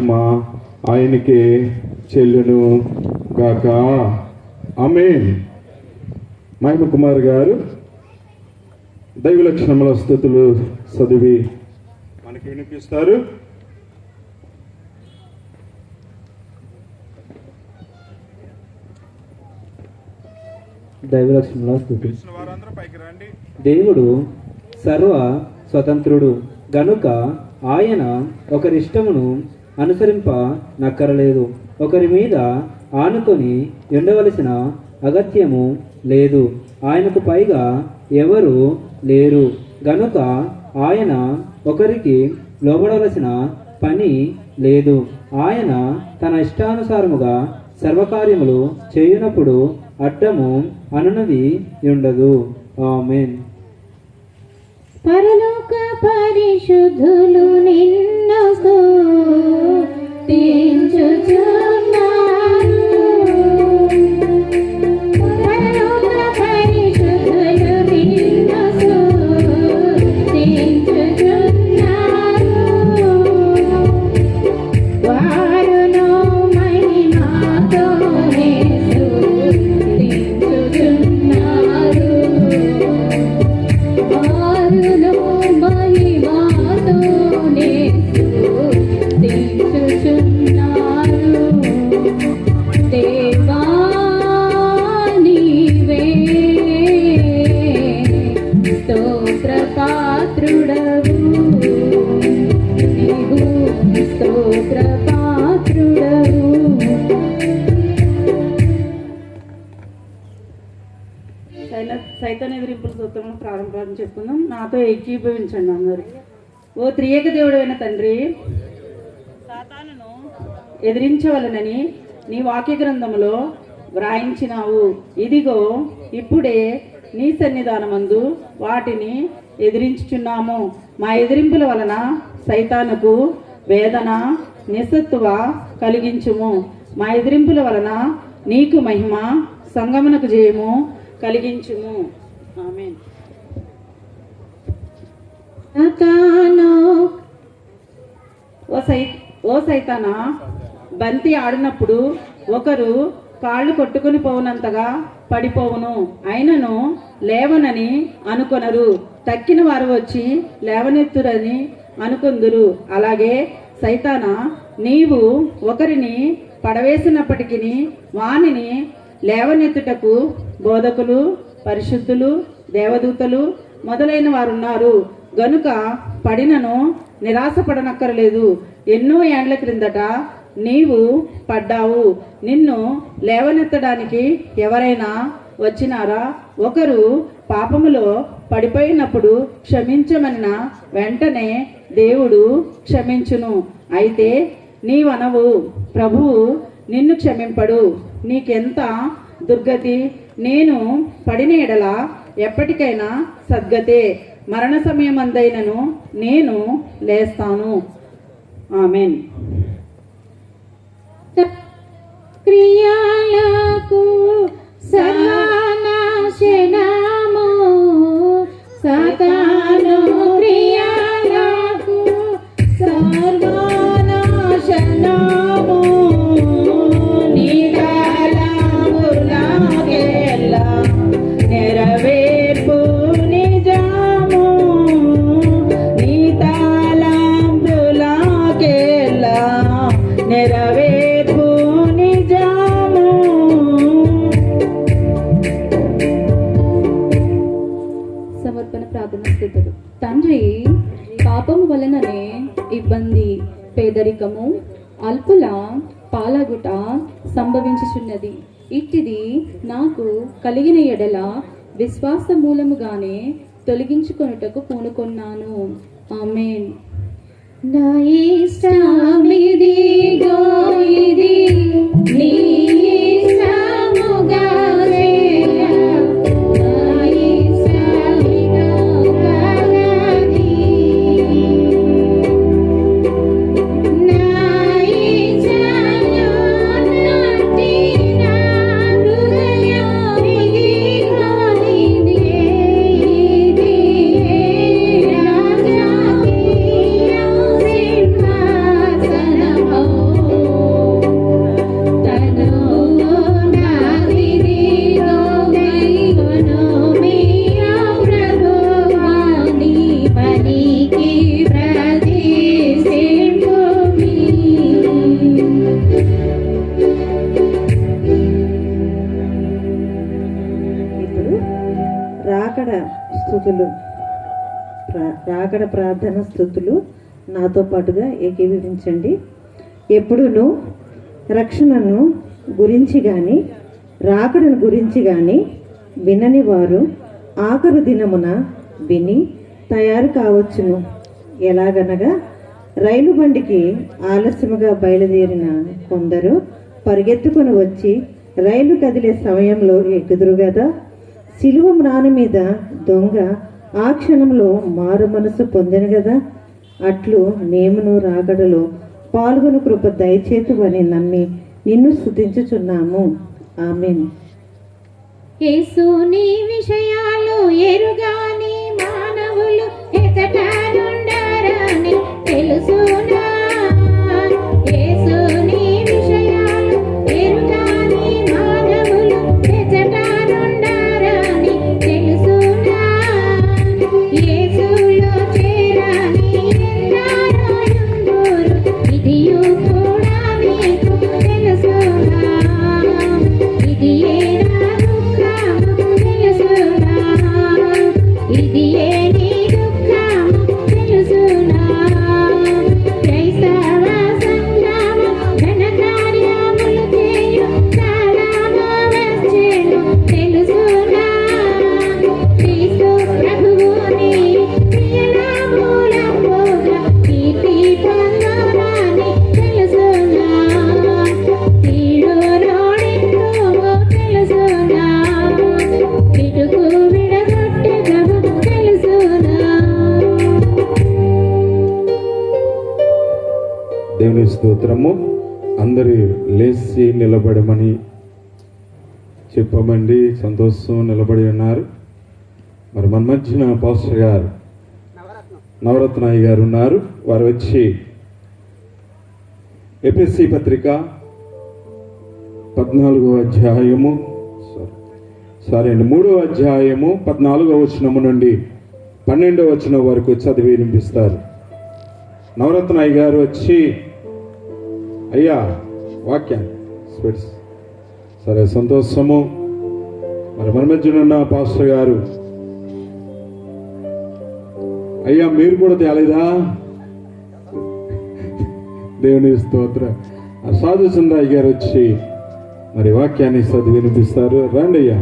మా ఆయనకే చెల్లును గాక. ఆమేన్. మహిమ కుమార్ గారు దైవ లక్షణముల స్తుతులు చదివి మనకి వినిపిస్తారు. దైవలక్షణముల స్తుతి. దేవుడు సర్వ స్వతంత్రుడు గనుక ఆయన ఒకరిష్టమును అనుసరింప నక్కరలేదు. ఒకరి మీద ఆనుకొని ఉండవలసిన అగత్యము లేదు. ఆయనకు పైగా ఎవరు లేరు గనుక ఆయన ఒకరికి లోబడవలసిన పని లేదు. ఆయన తన ఇష్టానుసారముగా సర్వకార్యములు చేయునప్పుడు అడ్డము అనునది ఉండదు. ఆమేన్. పరలోక పరిశుద్ధులు నిన్ను స్తుతించుచున్నారు. పరలోక పరిశుద్ధులు నిన్ను స్తుతించుచున్నారు. వారును మహిమతోనే స్తుతించుచున్నారు. వారును మహిమతోనే స్తుతించుచున్నారు. దేవా నీవే స్తోత్రపాత్రుడవు. నీవు స్తోత్రపాత్రుడవు. సైతాన్ ఎదిరింపుల సూత్రము ప్రారంభం చెప్పుకుందాం. నాతో ఏకీభవించండి అందరూ. ఓ త్రియేక దేవుడైన తండ్రి, సాతానును ఎదిరించవలనని నీ వాక్య గ్రంథములో వ్రాయించినావు. ఇదిగో ఇప్పుడే నీ సన్నిధానమందు వాటిని ఎదిరించుచున్నాము. మా ఎదిరింపుల వలన సైతానుకు వేదన నిస్సత్తువ కలిగించుము. మా ఎదిరింపుల వలన నీకు మహిమ సంగమునకు జయము కలిగించుము. ఆమేన్. ఓ సైతానా, బంతి ఆడినప్పుడు ఒకరు కాళ్ళు కొట్టుకుని పోవునంతగా పడిపోవును. అయినను లేవనని అనుకొనరు. తక్కిన వారు వచ్చి లేవనెత్తురని అనుకొందురు. అలాగే సైతానా, నీవు ఒకరిని పడవేసినప్పటికీ వానిని లేవనెత్తుటకు బోధకులు, పరిశుద్ధులు, దేవదూతలు మొదలైన వారున్నారు. గనుక పడినను నిరాశపడనక్కరలేదు. ఎన్నో ఏండ్ల క్రిందట నీవు పడ్డావు. నిన్ను లేవనెత్తడానికి ఎవరైనా వచ్చినారా? ఒకరు పాపములో పడిపోయినప్పుడు క్షమించమన్న వెంటనే దేవుడు క్షమించును. అయితే నీవనవు, ప్రభువు నిన్ను క్షమింపడు. నీకెంత దుర్గతి! నేను పడిన ఎడల ఎప్పటికైనా సద్గతే. మరణ సమయమందైనను నేను లేస్తాను. ఆమేన్. క్రియలకు సర్వనాశనము, సాతాను క్రియలకు సర్వనాశనము. నెరవేర్పు నిజము, నీ తలంపులకెల్లా నెరవేర్పు నిజము. సమర్పణ ప్రార్థన స్థితులు. తండ్రి, పాపము వలననే ఇబ్బంది, పేదరికము, అల్పుల పాలగుట సంభవించుచున్నది. ఇట్టిది నాకు కలిగిన ఎడల విశ్వాస మూలముగానే తొలగించుకొనుటకు పూనుకొన్నాను. ఆమేన్. నా ఇష్టమిదిగో, ఇది నీ ఇష్టముగా చేయ. నా ఇష్టమిదిగో కలది. నా ఇష్టము నాటి నా హృదయం ఇదిగో నీదే. రాజకీయ సింహాసనం రాకడ ప్రార్థన స్థుతులు నాతో పాటుగా ఏకీభవించండి. ఎప్పుడును రక్షణను గురించి కానీ రాకడను గురించి కానీ వినని వారు ఆఖరు దినమున విని తయారు కావచ్చును. ఎలాగనగా రైలు బండికి ఆలస్యముగా బయలుదేరిన కొందరు పరిగెత్తుకొని వచ్చి రైలు కదిలే సమయంలో ఎక్కుదురు కదా. సిలువ మ్రాను మీద దొంగ ఆ క్షణంలో మారు మనసు పొందెను కదా. అట్లు నేమును రాకడలో పాల్గొను కృప దయచేతువని నమ్మి నిన్ను స్తుతించుచున్నాము. ఆమేన్. యేసుని విషయాలు ఎరుగాని మానవులు ఎతటానుండారని తెలుసునా. యేసుని విషయాలు ఎరుగాని మానవులు ఎతటానుండారని తెలుసునా. యేసులో చేరని ఎందరో యుందురు, ఇదియు కూడా మీకు తెలుసునా. ఇది ఏ ఇది ఏ నీ దుఃఖము తెలుసునా. క్రైస్తవ సంగ్రామ ఘన కార్యములు చేయు కాలము వచ్చెను తెలుసునా. క్రీస్తు ప్రభువుని ప్రియనామములంబుగా కీర్తి పొందునని తెలుసునా. కీడు రోడెత్తుము తెలుసునా. పిడుగు విడగొట్టెదము తెలుసునా. దేవుని స్తోత్రము. అందరి లేచి నిలబడమని చెప్పమండి. సంతోషం నిలబడి ఉన్నారు. మరి మన మధ్యన పాస్టర్ గారు నవరత్నాయి గారు ఉన్నారు. వారు వచ్చి ఎపిఎస్సి పత్రిక 14వ అధ్యాయము 3వ అధ్యాయము 14వ వచనము నుండి 12వ వచనం వరకు చదివి వినిపిస్తారు. నవరత్నాయి గారు వచ్చి అయ్యా వాక్యాన్ని స్పెట్స్. సరే, సంతోషము. మరి మన మధ్యనున్న పాస్టర్ గారు అయ్యా మీరు కూడా తేలేదా? దేవుని స్తోత్ర. సాధు చంద్రయ్య గారు వచ్చి మరి వాక్యాన్ని చదివి వినిపిస్తారు. రండి అయ్యా.